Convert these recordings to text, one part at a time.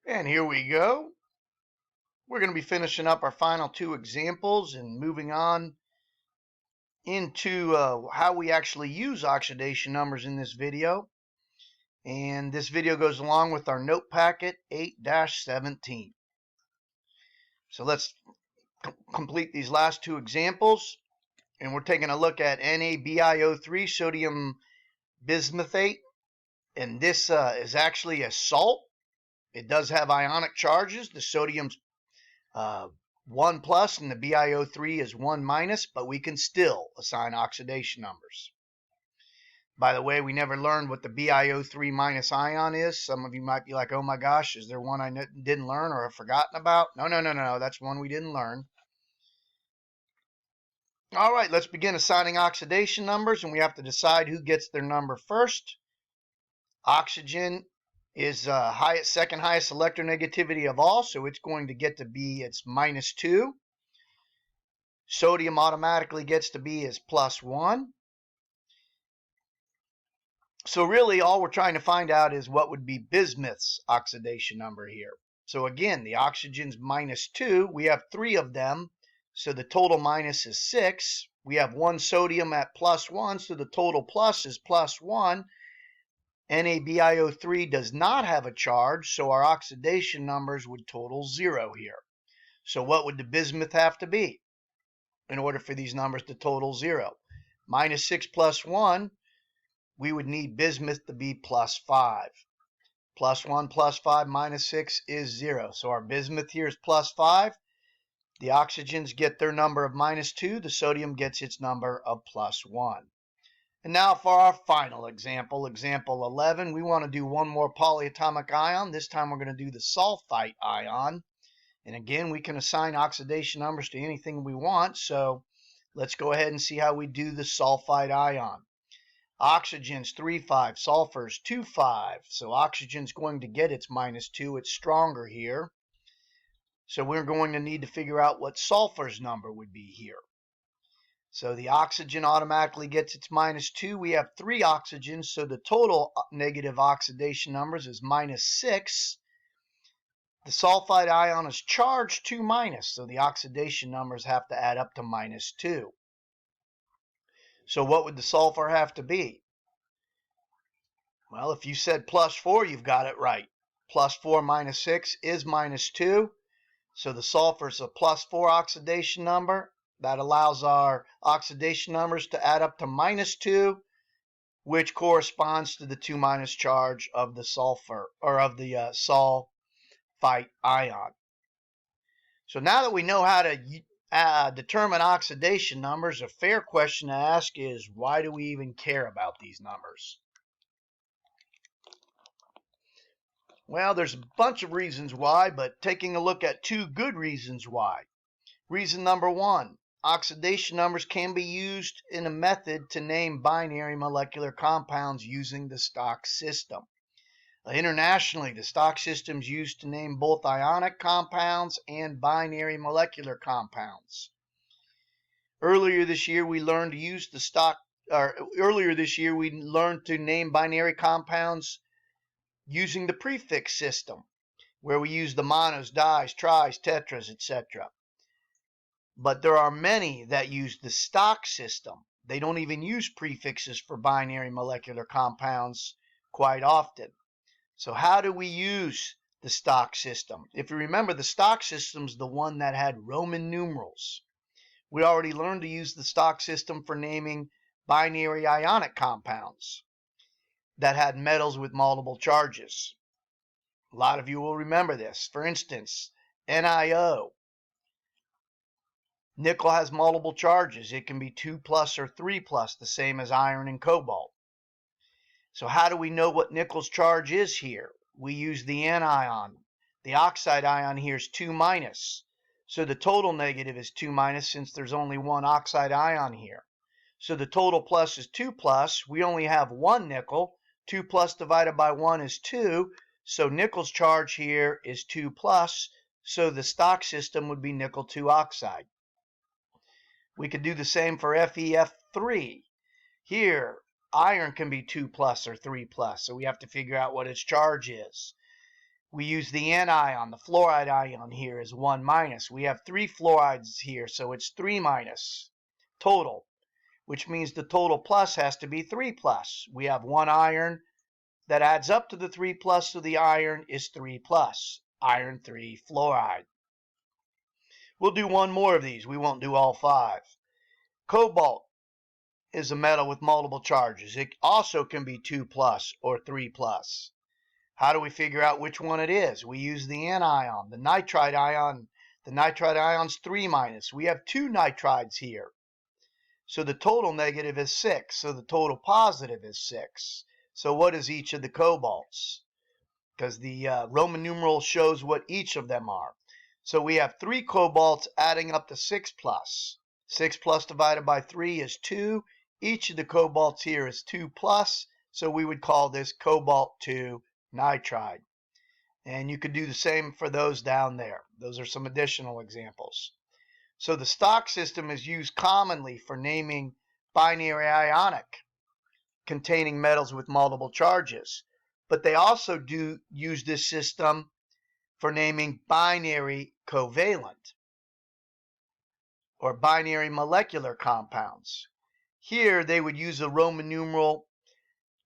And here we go. We're going to be finishing up our final two examples and moving on into how we actually use oxidation numbers in this video. And this video goes along with our note packet 8-17. So let's complete these last two examples. And we're taking a look at NaBiO3, sodium bismuthate. And this is actually a salt. It does have ionic charges. The sodium's 1 plus and the BiO3 is 1 minus, but we can still assign oxidation numbers. By the way, we never learned what the BiO3 minus ion is. Some of you might be like, oh my gosh, is there one I didn't learn or have forgotten about? No, that's one we didn't learn. All right, let's begin assigning oxidation numbers, and we have to decide who gets their number first. Oxygen is second highest electronegativity of all, so it's going to get to be its -2. Sodium automatically gets to be its +1. So really all we're trying to find out is what would be bismuth's oxidation number here. So again, the oxygen's -2. We have 3 of them, so the total minus is 6. We have 1 sodium at +1, so the total plus is +1. NaBiO3 does not have a charge, so our oxidation numbers would total 0 here. So what would the bismuth have to be in order for these numbers to total 0? -6 plus 1, we would need bismuth to be +5. +1 plus 5 minus 6 is 0. So our bismuth here is +5. The oxygens get their number of -2. The sodium gets its number of +1. And now for our final example, example 11, we want to do one more polyatomic ion. This time we're going to do the sulfite ion. And again, we can assign oxidation numbers to anything we want. So let's go ahead and see how we do the sulfite ion. Oxygen's 3,5, sulfur's 2,5. So oxygen's going to get its -2. It's stronger here. So we're going to need to figure out what sulfur's number would be here. So the oxygen automatically gets its -2. We have 3 oxygens, so the total negative oxidation numbers is -6. The sulfide ion is charged 2-, so the oxidation numbers have to add up to -2. So what would the sulfur have to be? Well, if you said +4, you've got it right. +4 minus 6 is -2. So the sulfur is a +4 oxidation number. That allows our oxidation numbers to add up to -2, which corresponds to the 2- charge of the sulfur, or of the sulfite ion. So now that we know how to determine oxidation numbers, a fair question to ask is, why do we even care about these numbers? Well, there's a bunch of reasons why, but taking a look at 2 good reasons why. Reason number 1, oxidation numbers can be used in a method to name binary molecular compounds using the Stock system. Internationally, the Stock system is used to name both ionic compounds and binary molecular compounds. Earlier this year, we learned to name binary compounds using the prefix system, where we use the monos, dis, tris, tetras, etc. But there are many that use the Stock system. They don't even use prefixes for binary molecular compounds quite often. So how do we use the Stock system? If you remember, the Stock system is the one that had Roman numerals. We already learned to use the Stock system for naming binary ionic compounds that had metals with multiple charges. A lot of you will remember this. For instance, NiO. Nickel has multiple charges. It can be 2+ or 3+, the same as iron and cobalt. So how do we know what nickel's charge is here? We use the anion. The oxide ion here is 2-. So the total negative is 2- since there's only one oxide ion here. So the total plus is 2+. We only have 1 nickel. 2+ divided by 1 is 2. So nickel's charge here is 2+. So the Stock system would be nickel 2 oxide. We could do the same for FeF3. Here, iron can be 2+ or 3+, so we have to figure out what its charge is. we use the anion. The fluoride ion here is 1 minus. We have 3 fluorides here, so it's 3 minus total, which means the total plus has to be 3 plus. We have 1 iron that adds up to the 3 plus, so the iron is 3 plus, iron 3 fluoride. We'll do one more of these. We won't do all 5. Cobalt is a metal with multiple charges. It also can be 2 plus or 3 plus. How do we figure out which one it is? We use the anion, the nitride ion. The nitride ion's 3 minus. We have 2 nitrides here. So the total negative is 6. So the total positive is 6. So what is each of the cobalts? Because the Roman numeral shows what each of them are. So we have 3 cobalts adding up to 6 plus. 6 plus divided by 3 is 2. Each of the cobalts here is 2 plus. So we would call this cobalt 2 nitride. And you could do the same for those down there. Those are some additional examples. So the stock system is used commonly for naming binary ionic containing metals with multiple charges. But they also do use this system for naming binary covalent or binary molecular compounds. Here they would use a Roman numeral,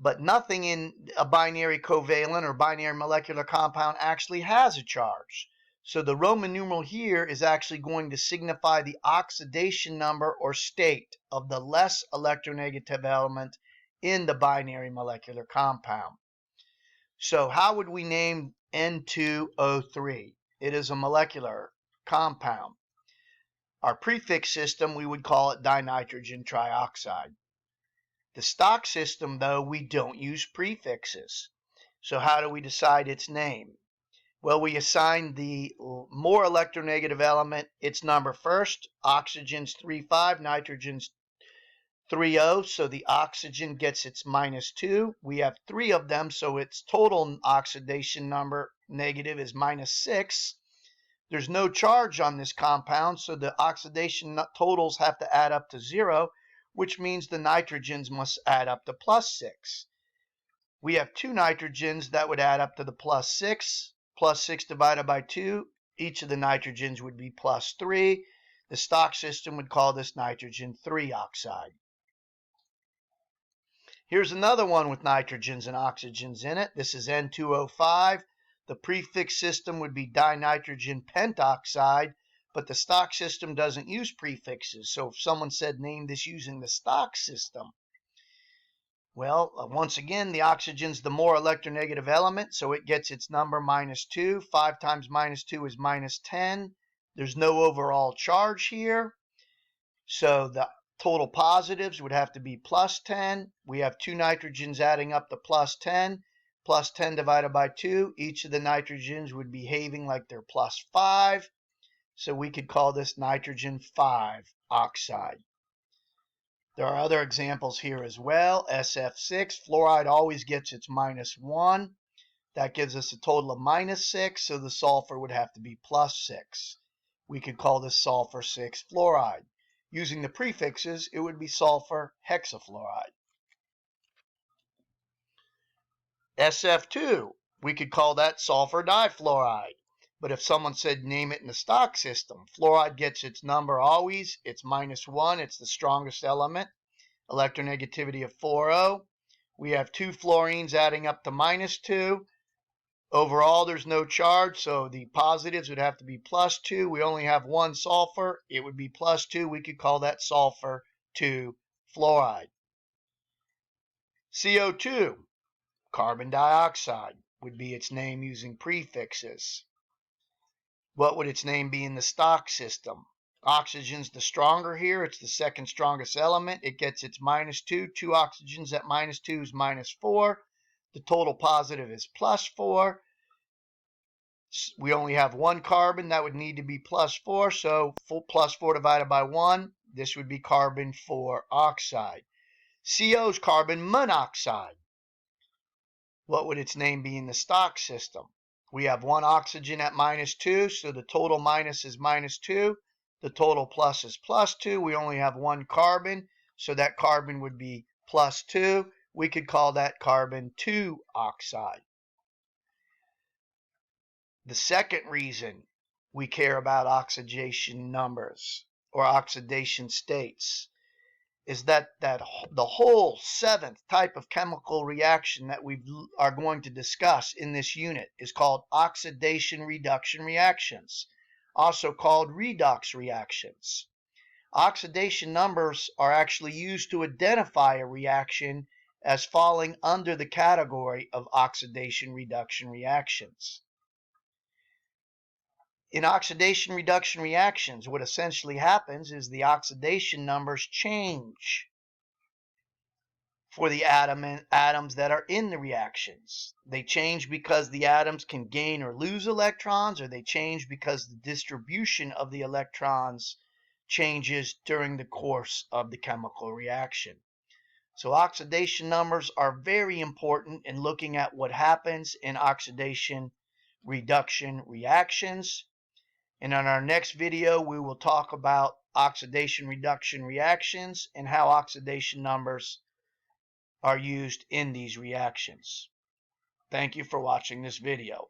but nothing in a binary covalent or binary molecular compound actually has a charge. So the Roman numeral here is actually going to signify the oxidation number or state of the less electronegative element in the binary molecular compound. So how would we name N2O3? It is a molecular compound. Our prefix system, we would call it dinitrogen trioxide. The stock system, though, we don't use prefixes. So how do we decide its name? Well, we assign the more electronegative element its number first. Oxygen's 3,5, nitrogen's 3,0, so the oxygen gets its -2. We have 3 of them, so its total oxidation number negative is -6. There's no charge on this compound, so the oxidation totals have to add up to 0, which means the nitrogens must add up to +6. We have 2 nitrogens that would add up to the +6. +6 divided by 2, each of the nitrogens would be +3. The stock system would call this nitrogen 3 oxide. Here's another one with nitrogens and oxygens in it. This is N2O5. The prefix system would be dinitrogen pentoxide, but the stock system doesn't use prefixes. So if someone said name this using the stock system, well, once again, the oxygen's the more electronegative element, so it gets its number -2. 5 times -2 is -10. There's no overall charge here, so the total positives would have to be +10. We have 2 nitrogens adding up to +10. +10 divided by 2, each of the nitrogens would be behaving like they're +5. So we could call this nitrogen 5 oxide. There are other examples here as well. SF6, fluoride always gets its -1. That gives us a total of -6, so the sulfur would have to be +6. We could call this sulfur 6 fluoride. Using the prefixes, it would be sulfur hexafluoride. SF2, we could call that sulfur difluoride. But if someone said name it in the stock system, fluoride gets its number always. It's -1. It's the strongest element. Electronegativity of 4O. We have 2 fluorines adding up to -2. Overall, there's no charge, so the positives would have to be +2. We only have 1 sulfur. It would be +2. We could call that sulfur 2 fluoride. CO2, carbon dioxide, would be its name using prefixes. What would its name be in the stock system? Oxygen's the stronger here. It's the second strongest element. It gets its -2. 2 oxygens at -2 is -4. The total positive is +4. We only have 1 carbon. That would need to be +4. So +4 divided by 1, this would be carbon 4 oxide. CO's carbon monoxide. What would its name be in the stock system? We have 1 oxygen at -2, so the total minus is -2. The total plus is +2. We only have 1 carbon, so that carbon would be +2. We could call that carbon 2 oxide. The second reason we care about oxidation numbers or oxidation states is that the whole seventh type of chemical reaction that we are going to discuss in this unit is called oxidation reduction reactions, also called redox reactions. Oxidation numbers are actually used to identify a reaction as falling under the category of oxidation reduction reactions. In oxidation reduction reactions, what essentially happens is the oxidation numbers change for the atoms that are in the reactions. They change because the atoms can gain or lose electrons, or they change because the distribution of the electrons changes during the course of the chemical reaction. So oxidation numbers are very important in looking at what happens in oxidation reduction reactions. And in our next video, we will talk about oxidation reduction reactions and how oxidation numbers are used in these reactions. Thank you for watching this video.